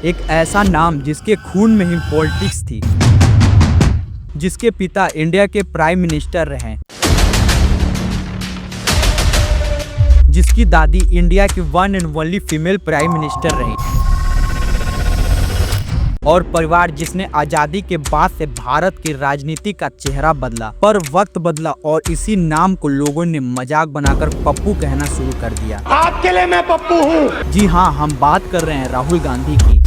एक ऐसा नाम जिसके खून में ही पॉलिटिक्स थी, जिसके पिता इंडिया के प्राइम मिनिस्टर रहे, जिसकी दादी इंडिया की one and only female prime minister रही, और परिवार जिसने आजादी के बाद से भारत की राजनीति का चेहरा बदला। पर वक्त बदला और इसी नाम को लोगों ने मजाक बनाकर पप्पू कहना शुरू कर दिया। आपके लिए मैं पप्पू हूँ। जी हाँ, हम बात कर रहे हैं राहुल गांधी की।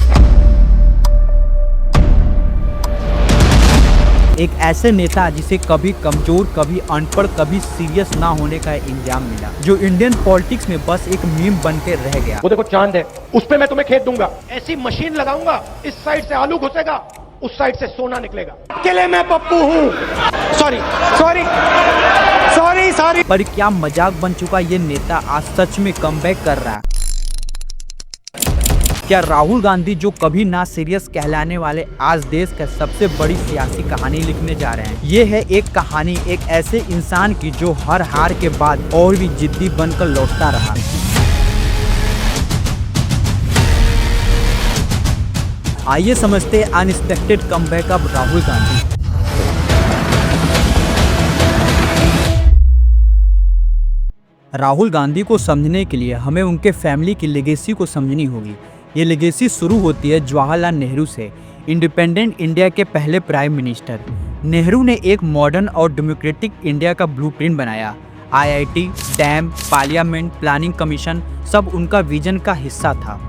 एक ऐसे नेता जिसे कभी कमजोर, कभी अनपढ़, कभी सीरियस ना होने का इल्जाम मिला, जो इंडियन पॉलिटिक्स में बस एक मीम बन के रह गया। वो देखो चांद है, उस पे मैं तुम्हें खेत दूंगा, ऐसी मशीन लगाऊंगा, इस साइड से आलू घुसेगा, उस साइड से सोना निकलेगा। आपके लिए मैं पप्पू हूँ। Sorry sorry sorry sorry. पर क्या मजाक बन चुका ये नेता आज सच में कमबैक कर रहा है? क्या राहुल गांधी, जो कभी ना सीरियस कहलाने वाले, आज देश का सबसे बड़ी सियासी कहानी लिखने जा रहे हैं? ये है एक कहानी एक ऐसे इंसान की जो हर हार के बाद और भी जिद्दी बनकर लौटता रहा। आइए समझते हैं unexpected comeback of Rahul Gandhi. Rahul Gandhi को समझने के लिए हमें उनके फैमिली की लेगेसी को समझनी होगी। ये लेगेसी शुरू होती है जवाहरलाल नेहरू से, इंडिपेंडेंट इंडिया के पहले प्राइम मिनिस्टर। नेहरू ने एक मॉडर्न और डेमोक्रेटिक इंडिया का ब्लूप्रिंट बनाया। IIT, dam, parliament, planning commission सब उनका विजन का हिस्सा था।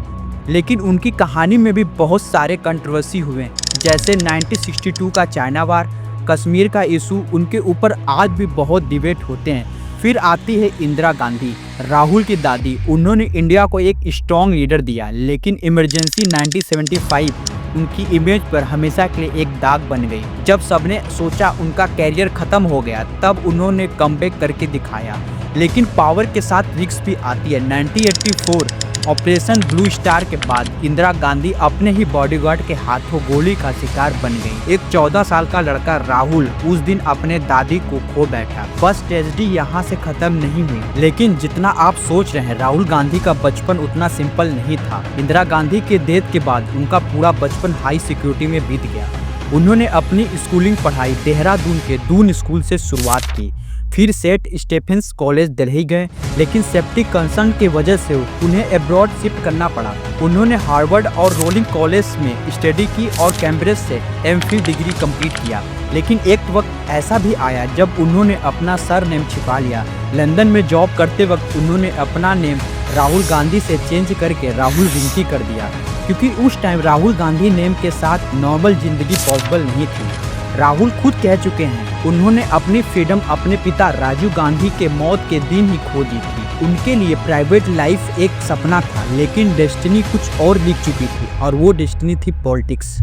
लेकिन उनकी कहानी में भी बहुत सारे कंट्रोवर्सी हुए, जैसे 1962 का चाइना वार, कश्मीर का इशू, उनके ऊपर आज भी बहुत डिबेट होते हैं। फिर आती है इंदिरा गांधी, राहुल की दादी। उन्होंने इंडिया को एक स्ट्रॉन्ग लीडर दिया, लेकिन इमरजेंसी 1975 उनकी इमेज पर हमेशा के लिए एक दाग बन गई। जब सबने सोचा उनका कैरियर खत्म हो गया, तब उन्होंने कमबैक करके दिखाया। लेकिन पावर के साथ रिस्क भी आती है। 1984 ऑपरेशन ब्लू स्टार के बाद इंदिरा गांधी अपने ही बॉडीगार्ड के हाथों गोली का शिकार बन गई। एक 14 साल का लड़का राहुल उस दिन अपने दादी को खो बैठा। बस ट्रेजेडी यहाँ से खत्म नहीं हुई। लेकिन जितना आप सोच रहे हैं, राहुल गांधी का बचपन उतना सिंपल नहीं था। इंदिरा गांधी के डेथ के बाद उनका पूरा बचपन हाई सिक्योरिटी में बीत गया। उन्होंने अपनी स्कूलिंग पढ़ाई देहरादून के दून स्कूल से शुरुआत की, फिर सेंट स्टीफेंस कॉलेज दिल्ली गए, लेकिन सेफ्टी कंसर्न की वजह से उन्हें अब्रॉड शिफ्ट करना पड़ा। उन्होंने हार्वर्ड और रोलिंग कॉलेज में स्टडी की और कैम्ब्रिज से एमफिल डिग्री कंप्लीट किया। लेकिन एक वक्त ऐसा भी आया जब उन्होंने अपना सरनेम छिपा लिया। लंदन में जॉब करते वक्त उन्होंने अपना नेम राहुल गांधी से चेंज करके राहुल रिंकी कर दिया, क्योंकि उस टाइम राहुल गांधी नेम के साथ नॉर्मल जिंदगी पॉसिबल नहीं थी। राहुल खुद कह चुके हैं, उन्होंने अपनी फ्रीडम अपने पिता राजीव गांधी के मौत के दिन ही खो दी थी। उनके लिए प्राइवेट लाइफ एक सपना था, लेकिन डेस्टिनी कुछ और लिख चुकी थी, और वो डेस्टिनी थी पॉलिटिक्स।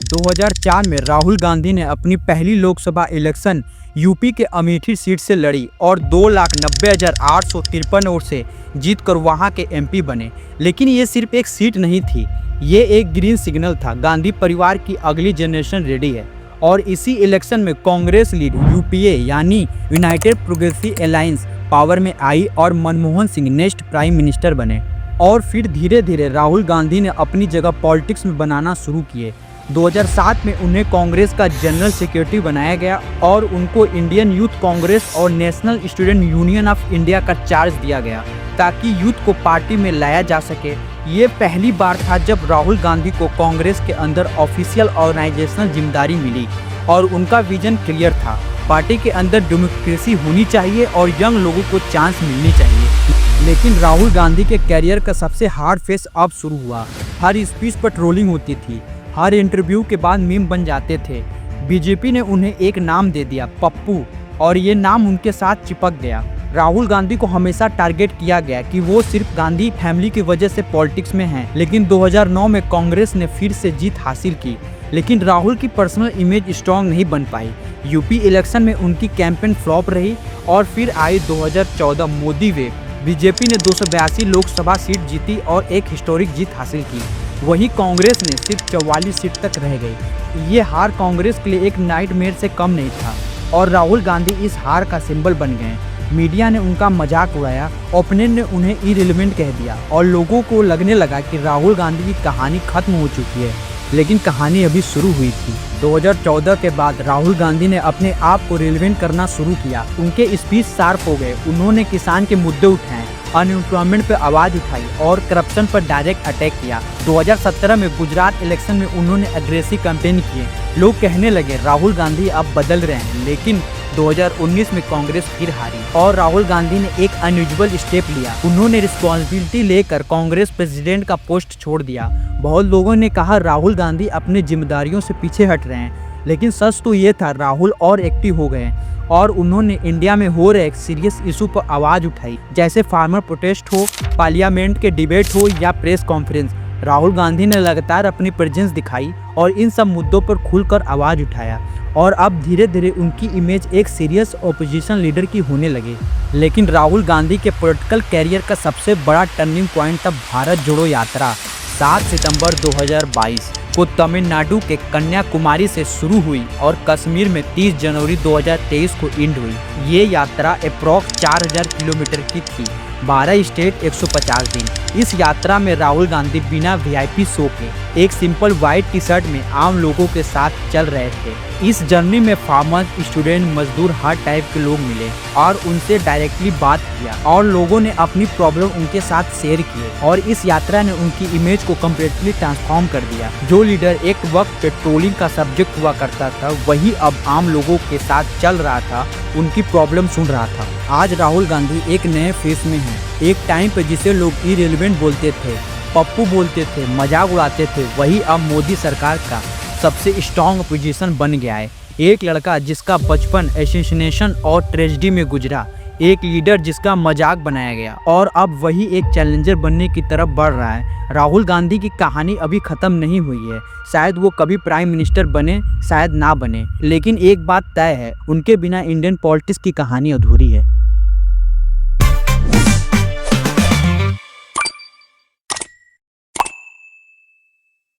2004 में राहुल गांधी ने अपनी पहली लोकसभा इलेक्शन यूपी के अमेठी सीट से लड़ी और 2,90,853 वोट से जीतकर वहां के एमपी बने। लेकिन ये सिर्फ एक सीट नहीं थी, ये एक ग्रीन सिग्नल था। गांधी परिवार की अगली जनरेशन रेडी है। और इसी इलेक्शन में कांग्रेस लीड यूपीए यानी यूनाइटेड प्रोग्रेसिव अलायंस पावर में आई और Manmohan Singh next prime minister बने। और फिर धीरे धीरे राहुल गांधी ने अपनी जगह पॉलिटिक्स में बनाना शुरू किए। 2007 में उन्हें कांग्रेस का जनरल सेक्रेटरी बनाया गया और उनको इंडियन यूथ कांग्रेस और national student union of India का चार्ज दिया गया, ताकि यूथ को पार्टी में लाया जा सके। ये पहली बार था जब राहुल गांधी को कांग्रेस के अंदर ऑफिशियल ऑर्गेनाइजेशनल जिम्मेदारी मिली, और उनका विजन क्लियर था। पार्टी के अंदर डेमोक्रेसी होनी चाहिए और यंग लोगों को चांस मिलनी चाहिए। लेकिन राहुल गांधी के कैरियर का सबसे हार्ड फेस अब शुरू हुआ। हर स्पीच पर ट्रोलिंग होती थी, हर इंटरव्यू के बाद मीम बन जाते थे। बीजेपी ने उन्हें एक नाम दे दिया, पप्पू, और ये नाम उनके साथ चिपक गया। राहुल गांधी को हमेशा टारगेट किया गया कि वो सिर्फ गांधी फैमिली की वजह से पॉलिटिक्स में हैं। लेकिन 2009 में कांग्रेस ने फिर से जीत हासिल की, लेकिन राहुल की पर्सनल इमेज स्ट्रॉन्ग नहीं बन पाई। यूपी इलेक्शन में उनकी कैंपेन फ्लॉप रही और फिर आई 2014 मोदी वेव। बीजेपी ने 282 लोकसभा सीट जीती और एक हिस्टोरिक जीत हासिल की। वहीं कांग्रेस ने सिर्फ 44 सीट तक रह गई। ये हार कांग्रेस के लिए एक नाइटमेयर से कम नहीं था और राहुल गांधी इस हार का सिंबल बन गए। मीडिया ने उनका मजाक उड़ाया, ओपोनेंट ने उन्हें इरिलेवेंट कह दिया और लोगों को लगने लगा कि राहुल गांधी की कहानी खत्म हो चुकी है। लेकिन कहानी अभी शुरू हुई थी। 2014 के बाद राहुल गांधी ने अपने आप को रिलेवेंट करना शुरू किया। उनके स्पीच शार्प हो गए। उन्होंने किसान के मुद्दे उठाए, अनएम्प्लॉयमेंट पर आवाज़ उठाई और करप्शन पर डायरेक्ट अटैक किया। 2017 में गुजरात इलेक्शन में उन्होंने अग्रेसिव कैंपेन किए। लोग कहने लगे राहुल गांधी अब बदल रहे हैं, लेकिन 2019 में कांग्रेस फिर हारी और राहुल गांधी ने एक अनयूजुअल स्टेप लिया। उन्होंने रिस्पॉन्सिबिलिटी लेकर कांग्रेस प्रेसिडेंट का पोस्ट छोड़ दिया। बहुत लोगों ने कहा राहुल गांधी अपनी जिम्मेदारियों से पीछे हट रहे हैं, लेकिन सच तो ये था राहुल और एक्टिव हो गए और उन्होंने इंडिया में हो रहे एक सीरियस इशू पर आवाज़ उठाई, जैसे फार्मर प्रोटेस्ट हो, पार्लियामेंट के डिबेट हो या प्रेस कॉन्फ्रेंस। राहुल गांधी ने लगातार अपनी प्रेजेंस दिखाई और इन सब मुद्दों पर खुलकर आवाज़ उठाया और अब धीरे धीरे उनकी इमेज एक सीरियस ओपोजिशन लीडर की होने लगी। लेकिन राहुल गांधी के पॉलिटिकल कैरियर का सबसे बड़ा टर्निंग पॉइंट तब भारत जोड़ो यात्रा 7 सितंबर 2022 को तमिलनाडु के कन्याकुमारी से शुरू हुई और कश्मीर में 30 जनवरी 2023 को एंड हुई। ये यात्रा अप्रॉक्स 4000 किलोमीटर की थी, 12 स्टेट, 150 दिन। इस यात्रा में राहुल गांधी बिना वीआईपी शो के एक सिंपल व्हाइट टी शर्ट में आम लोगों के साथ चल रहे थे। इस जर्नी में फार्मर, स्टूडेंट, मजदूर, हर टाइप के लोग मिले और उनसे डायरेक्टली बात किया और लोगों ने अपनी प्रॉब्लम उनके साथ शेयर किए और इस यात्रा ने उनकी इमेज को कम्प्लीटली ट्रांसफॉर्म कर दिया। जो लीडर एक वक्त पेट्रोलिंग का सब्जेक्ट हुआ करता था, वही अब आम लोगों के साथ चल रहा था, उनकी प्रॉब्लम सुन रहा था। आज राहुल गांधी एक नए फेस में हैं। एक टाइम पे जिसे लोग इरेलेवेंट बोलते थे, पप्पू बोलते थे, मजाक उड़ाते थे, वही अब मोदी सरकार का सबसे स्ट्रॉन्ग पोजीशन बन गया है। एक लड़का जिसका बचपन असैसिनेशन और ट्रेजेडी में गुजरा, एक लीडर जिसका मजाक बनाया गया और अब वही एक चैलेंजर बनने की तरफ बढ़ रहा है। राहुल गांधी की कहानी अभी ख़त्म नहीं हुई है। शायद वो कभी प्राइम मिनिस्टर बने, शायद ना बने, लेकिन एक बात तय है, उनके बिना इंडियन पॉलिटिक्स की कहानी अधूरी है।